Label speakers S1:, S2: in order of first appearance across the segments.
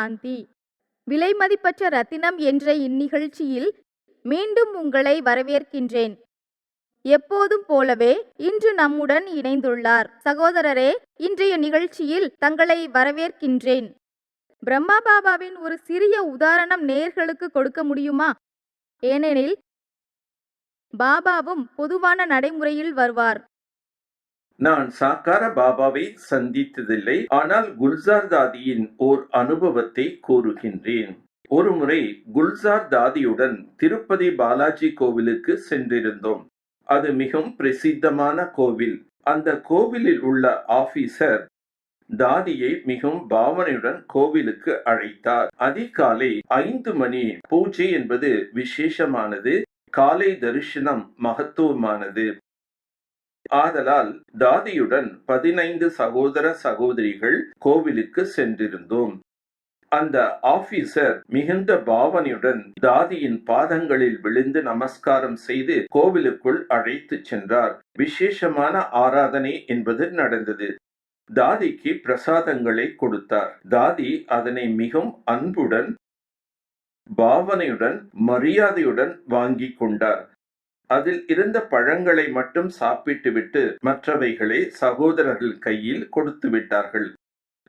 S1: சாந்தி. விலைமதிப்பற்ற ரத்தினம் என்ற இந்நிகழ்ச்சியில் மீண்டும் உங்களை வரவேற்கின்றேன். எப்போதும் போலவே இன்று நம்முடன் இணைந்துள்ளார் சகோதரரே. இன்றைய நிகழ்ச்சியில் தங்களை வரவேற்கின்றேன். பிரம்மா பாபாவின் ஒரு சிறிய உதாரணம் நேயர்களுக்கு கொடுக்க முடியுமா? ஏனெனில் பாபாவும் பொதுவான நடைமுறையில் வருவார்.
S2: நான் சாக்கார பாபாவை சந்தித்ததில்லை, ஆனால் குல்சார் தாதியின் ஓர் அனுபவத்தை கூறுகின்றேன். ஒருமுறை குல்சார் தாதியுடன் திருப்பதி பாலாஜி கோவிலுக்கு சென்றிருந்தோம். அது மிகவும் பிரசித்தமான கோவில். அந்த கோவிலில் உள்ள ஆபீசர் தாதியை மிகவும் பாவனையுடன் கோவிலுக்கு அழைத்தார். அதிகாலை 5 மணி பூஜை என்பது விசேஷமானது. காலை தரிசனம் மகத்துவமானது. ஆதலால் தாதியுடன் 15 சகோதர சகோதரிகள் கோவிலுக்கு சென்றிருந்தோம். அந்த ஆபீசர் மிகுந்த பாவனையுடன் தாதியின் பாதங்களில் விழுந்து நமஸ்காரம் செய்து கோவிலுக்குள் அழைத்து சென்றார். விசேஷமான ஆராதனை என்பது நடந்தது. தாதிக்கு பிரசாதங்களை கொடுத்தார். தாதி அதனை மிகவும் அன்புடன், பாவனையுடன், மரியாதையுடன் வாங்கி கொண்டார். அதில் இருந்த பழங்களை மட்டும் சாப்பிட்டுவிட்டு மற்றவைகளை சகோதரர்கள் கையில் கொடுத்து விட்டார்கள்.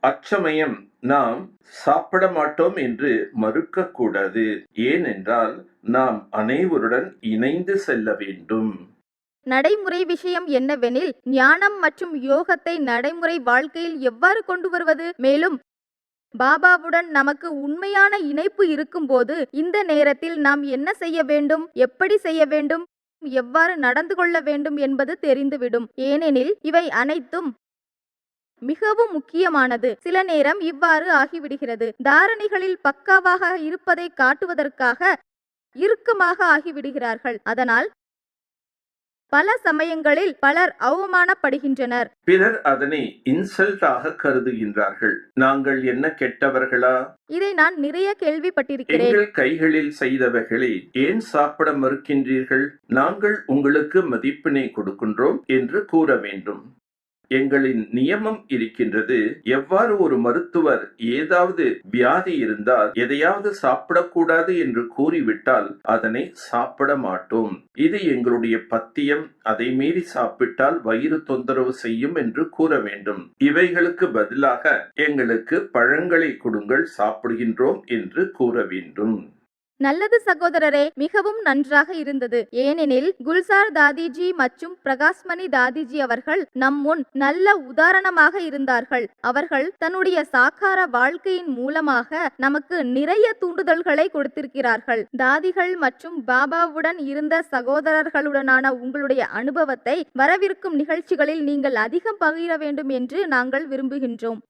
S2: அச்சமயம் நாம் சாப்பிட மாட்டோம் என்று மறுக்க கூடாது. ஏனென்றால் நாம் அனைவருடன் இணைந்து செல்ல வேண்டும்.
S1: நடைமுறை விஷயம் என்னவெனில், ஞானம் மற்றும் யோகத்தை நடைமுறை வாழ்க்கையில் எவ்வாறு கொண்டு வருவது? மேலும் பாபாவுடன் நமக்கு உண்மையான இணைப்பு இருக்கும்போது இந்த நேரத்தில் நாம் என்ன செய்ய வேண்டும், எப்படி செய்ய வேண்டும், எவ்வாறு நடந்து கொள்ள வேண்டும் என்பது தெரிந்துவிடும். ஏனெனில் இவை அனைத்தும் மிகவும் முக்கியமானது. சில நேரம் இவ்வாறு ஆகிவிடுகிறது. தாரணைகளில் பக்காவாக இருப்பதை காட்டுவதற்காக இறுக்கமாக ஆகிவிடுகிறார்கள். அதனால் பல சமயங்களில் பலர் அவமானப்படுகின்றனர்.
S2: பிறர் அதனை இன்சல்ட்டாக கருதுகின்றார்கள். நாங்கள் என்ன கெட்டவர்களா?
S1: இதை நான் நிறைய கேள்விப்பட்டிருக்கிறேன்.
S2: எங்கள் கைகளில் செய்தவைகளை ஏன் சாப்பிட மறுக்கின்றீர்கள்? நாங்கள் உங்களுக்கு மதிப்பினை கொடுக்கின்றோம் என்று கூற வேண்டும். எங்களின் நியமம் இருக்கின்றது. எவ்வாறு ஒரு மருத்துவர் ஏதாவது வியாதி இருந்தால் எதையாவது சாப்பிடக்கூடாது என்று கூறிவிட்டால் அதனை சாப்பிட மாட்டோம். இது எங்களுடைய பத்தியம். அதை மீறி சாப்பிட்டால் வயிறு தொந்தரவு செய்யும் என்று கூற வேண்டும். இவைகளுக்கு பதிலாக எங்களுக்கு பழங்களை கொடுங்கள், சாப்பிடுகின்றோம் என்று கூற வேண்டும்.
S1: நல்லது சகோதரரே, மிகவும் நன்றாக இருந்தது. ஏனெனில் குல்சார் தாதிஜி மற்றும் பிரகாஷ்மணி தாதிஜி அவர்கள் நம் முன் நல்ல உதாரணமாக இருந்தார்கள். அவர்கள் தன்னுடைய சாக்கார வாழ்க்கையின் மூலமாக நமக்கு நிறைய தூண்டுதல்களை கொடுத்திருக்கிறார்கள். தாதிகள் மற்றும் பாபாவுடன் இருந்த சகோதரர்களுடனான உங்களுடைய அனுபவத்தை வரவிருக்கும் நிகழ்ச்சிகளில் நீங்கள் அதிகம் பகிர வேண்டும் என்று நாங்கள் விரும்புகின்றோம்.